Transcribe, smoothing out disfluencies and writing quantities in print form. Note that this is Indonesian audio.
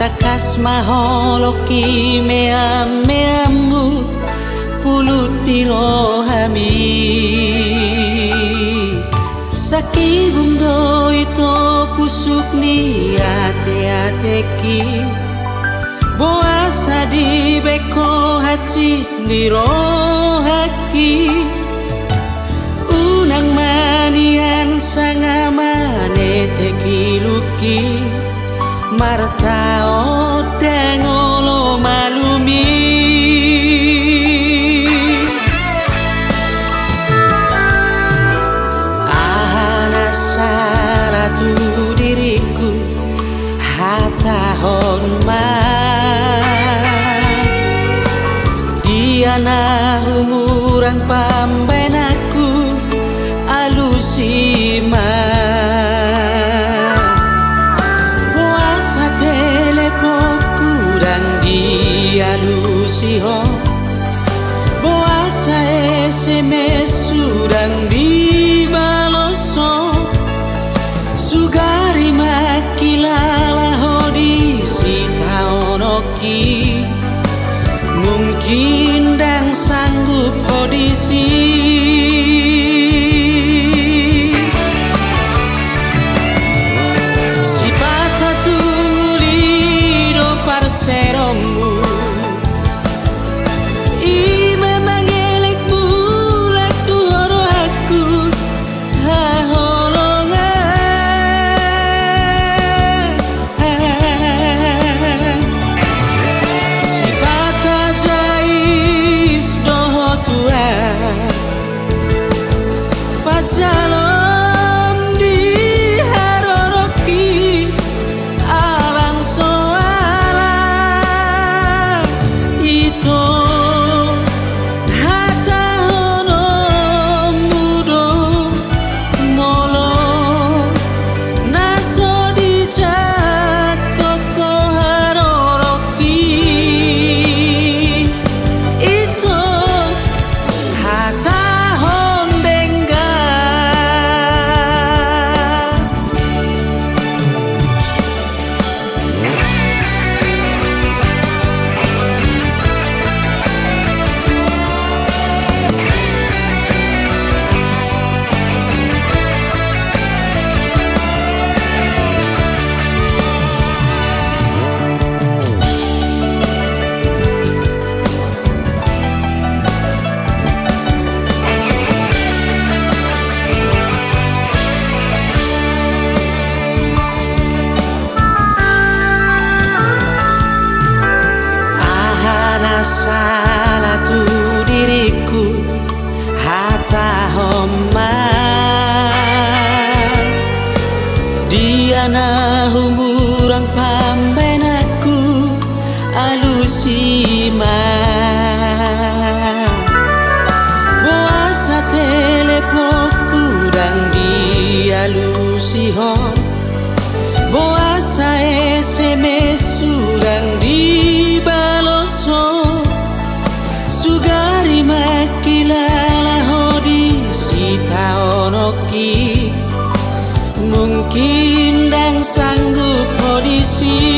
takas maholoki meamu pulut di rohami saki bundo itu pusuk ni ate-ateki boasa di beko haci di rohaki unang manian sangamane teki luki martao dengolo malumi ahana salatu diriku hatahon ma diana umurang pambenaku alusima alusiho boasa SMS surang di baloso sugari makilala hodi sitaonoki mungkin dan sanggup hodisi si patah tunguli do parseromu Jalom di haroroki alang soala itu hata hono mudo molo naso di jakoko haroroki itu hata salatu diriku hata homa diana humurang pambenaku alusima boasa telepoku dan di alusiho boasa SMS surang di baloso sugari makilala hodi sitaonoki mungkin dan sanggup hodisi